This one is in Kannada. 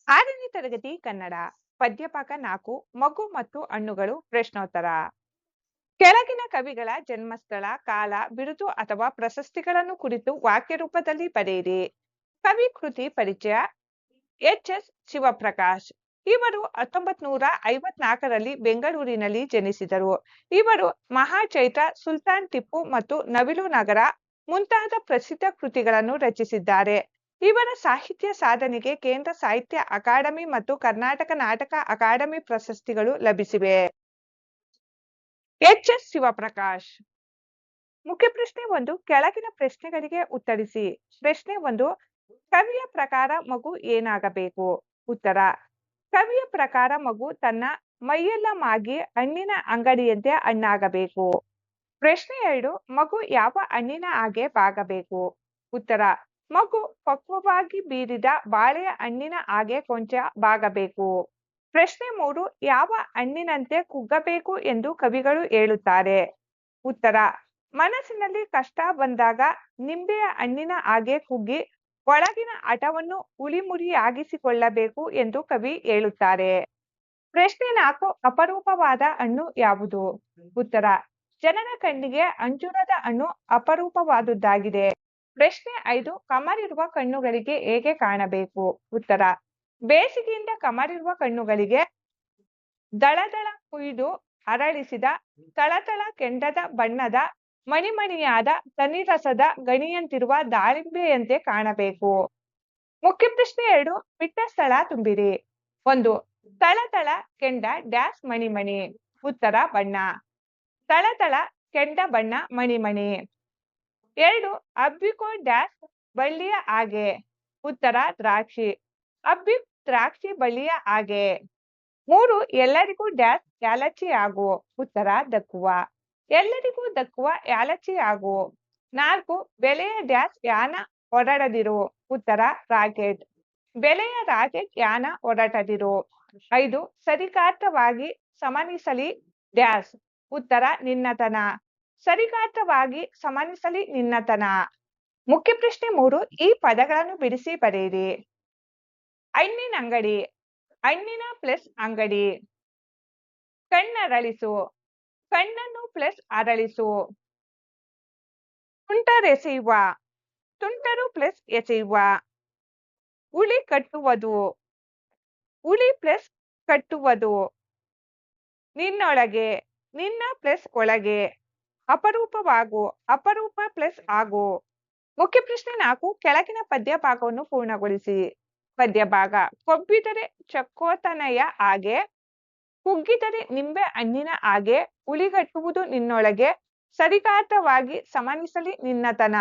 6ನೇ ತರಗತಿ ಕನ್ನಡ ಪದ್ಯಪಾಠ 4 ಮಗು ಮತ್ತು ಹಣ್ಣುಗಳು ಪ್ರಶ್ನೋತ್ತರ. ಕೆಳಗಿನ ಕವಿಗಳ ಜನ್ಮಸ್ಥಳ, ಕಾಲ, ಬಿರುದು ಅಥವಾ ಪ್ರಶಸ್ತಿಗಳನ್ನು ಕುರಿತು ವಾಕ್ಯ ರೂಪದಲ್ಲಿ ಬರೆಯಿರಿ. ಕವಿ ಕೃತಿ ಪರಿಚಯ. ಎಚ್.ಎಸ್. ಶಿವಪ್ರಕಾಶ್. ಇವರು 1954ರಲ್ಲಿ ಬೆಂಗಳೂರಿನಲ್ಲಿ ಜನಿಸಿದರು. ಇವರು ಮಹಾಚೈತ್ರ, ಸುಲ್ತಾನ್ ಟಿಪ್ಪು ಮತ್ತು ನವಿಲು ನಗರ ಮುಂತಾದ ಪ್ರಸಿದ್ಧ ಕೃತಿಗಳನ್ನು ರಚಿಸಿದ್ದಾರೆ. ಇವರ ಸಾಹಿತ್ಯ ಸಾಧನೆಗೆ ಕೇಂದ್ರ ಸಾಹಿತ್ಯ ಅಕಾಡೆಮಿ ಮತ್ತು ಕರ್ನಾಟಕ ನಾಟಕ ಅಕಾಡೆಮಿ ಪ್ರಶಸ್ತಿಗಳು ಲಭಿಸಿವೆ. ಎಚ್.ಎಸ್. ಶಿವಪ್ರಕಾಶ್. ಮುಖ್ಯ ಪ್ರಶ್ನೆ 1. ಕೆಳಗಿನ ಪ್ರಶ್ನೆಗಳಿಗೆ ಉತ್ತರಿಸಿ. ಪ್ರಶ್ನೆ 1. ಕವಿಯ ಪ್ರಕಾರ ಮಗು ಏನಾಗಬೇಕು? ಉತ್ತರ. ಕವಿಯ ಪ್ರಕಾರ ಮಗು ತನ್ನ ಮೈಯೆಲ್ಲ ಮಾಗಿ ಹಣ್ಣಿನ ಅಂಗಡಿಯಂತೆ ಹಣ್ಣಾಗಬೇಕು. ಪ್ರಶ್ನೆ 2. ಮಗು ಯಾವ ಹಣ್ಣಿನ ಹಾಗೆ ಬಾಗಬೇಕು? ಉತ್ತರ. ಮಗು ಪಕ್ವವಾಗಿ ಬೀರಿದ ಬಾಳೆಯ ಹಣ್ಣಿನ ಹಾಗೆ ಕೊಂಚ ಬಾಗಬೇಕು. ಪ್ರಶ್ನೆ 3. ಯಾವ ಹಣ್ಣಿನಂತೆ ಕುಗ್ಗಬೇಕು ಎಂದು ಕವಿಗಳು ಹೇಳುತ್ತಾರೆ? ಉತ್ತರ. ಮನಸ್ಸಿನಲ್ಲಿ ಕಷ್ಟ ಬಂದಾಗ ನಿಂಬೆಯ ಹಣ್ಣಿನ ಹಾಗೆ ಕುಗ್ಗಿ ಒಳಗಿನ ಹಠವನ್ನು ಹುಳಿಮುರಿಯಾಗಿಸಿಕೊಳ್ಳಬೇಕು ಎಂದು ಕವಿ ಹೇಳುತ್ತಾರೆ. ಪ್ರಶ್ನೆ 4. ಅಪರೂಪವಾದ ಹಣ್ಣು ಯಾವುದು? ಉತ್ತರ. ಜನರ ಕಣ್ಣಿಗೆ ಅಂಜೂರದ ಹಣ್ಣು ಅಪರೂಪವಾದುದಾಗಿದೆ. ಪ್ರಶ್ನೆ 5. ಕಮರಿರುವ ಕಣ್ಣುಗಳಿಗೆ ಹೇಗೆ ಕಾಣಬೇಕು? ಉತ್ತರ. ಬೇಸಿಗೆಯಿಂದ ಕಮರಿರುವ ಕಣ್ಣುಗಳಿಗೆ ದಳದಳ ಕುಯ್ದು ಅರಳಿಸಿದ ತಳತಳ ಕೆಂಡದ ಬಣ್ಣದ ಮಣಿಮಣಿಯಾದ ತನಿರಸದ ಗಣಿಯಂತಿರುವ ದಾಳಿಂಬೆಯಂತೆ ಕಾಣಬೇಕು. ಮುಖ್ಯ ಪ್ರಶ್ನೆ 2. ಬಿಟ್ಟ ಸ್ಥಳ ತುಂಬಿರಿ. 1. ತಳತಳ ಕೆಂಡ ಡ್ಯಾಶ್ ಮಣಿಮಣಿ. ಉತ್ತರ. ಬಣ್ಣ. ತಳತಳ ಕೆಂಡ ಬಣ್ಣ ಮಣಿಮಣಿ. 2. ಹಬ್ಬಿಕೋ ಡ್ಯಾಶ್ ಬಳ್ಳಿಯ ಹಾಗೆ. ಉತ್ತರ. ದ್ರಾಕ್ಷಿ. ಹಬ್ಬಿ ದ್ರಾಕ್ಷಿ ಬಳ್ಳಿಯ ಹಾಗೆ. 3. ಎಲ್ಲರಿಗೂ ಡ್ಯಾಶ್ ಯಾಲಚ್ಚಿ ಆಗು. ಉತ್ತರ. ದಕ್ಕುವ. ಎಲ್ಲರಿಗೂ ದಕ್ಕುವ ಯಾಲಚ್ಚಿ ಆಗು. 4. ಬೆಲೆಯ ಡ್ಯಾಶ್ ಯಾನ ಹೊರಡದಿರು. ಉತ್ತರ. ರಾಕೆಟ್. ಬೆಲೆಯ ರಾಕೆಟ್ ಯಾನ ಹೊರಟದಿರು. 5. ಸರಿಗಾತ್ರವಾಗಿ ಸಮನಿಸಲಿ ಡ್ಯಾಶ್. ಉತ್ತರ. ನಿನ್ನತನ. ಸರಿಗಾತ್ರವಾಗಿ ಸಮನಿಸಲಿ ನಿನ್ನತನ. ಮುಖ್ಯ ಪ್ರಶ್ನೆ 3. ಈ ಪದಗಳನ್ನು ಬಿಡಿಸಿ ಬರೆಯಿರಿ. ಹಣ್ಣಿನ ಅಂಗಡಿ. ಹಣ್ಣಿನ ಪ್ಲಸ್ ಅಂಗಡಿ. ಕಣ್ಣರಳಿಸು. ಕಣ್ಣನ್ನು ಪ್ಲಸ್ ಅರಳಿಸು. ತುಂಟರೆಸೆಯುವ. ತುಂಟರು ಪ್ಲಸ್ ಎಸೆಯುವ. ಉಳಿ ಕಟ್ಟುವುದು. ಉಳಿ ಪ್ಲಸ್ ಕಟ್ಟುವುದು. ನಿನ್ನೊಳಗೆ. ನಿನ್ನ ಪ್ಲಸ್ ಒಳಗೆ. ಅಪರೂಪವಾಗು. ಅಪರೂಪ ಪ್ಲಸ್ ಆಗು. ಮುಖ್ಯ ಪ್ರಶ್ನೆ 4. ಕೆಳಗಿನ ಪದ್ಯ ಭಾಗವನ್ನು ಪೂರ್ಣಗೊಳಿಸಿ. ಪದ್ಯ ಭಾಗ. ಕೊಬ್ಬಿದರೆ ಚಕ್ಕೋತನೆಯ ಹಾಗೆ, ಕುಗ್ಗಿದರೆ ನಿಂಬೆ ಹಣ್ಣಿನ ಹಾಗೆ, ಉಳಿಗಟ್ಟುವುದು ನಿನ್ನೊಳಗೆ, ಸರಿಗಾತ್ರವಾಗಿ ಸಮನಿಸಲಿ ನಿನ್ನತನ.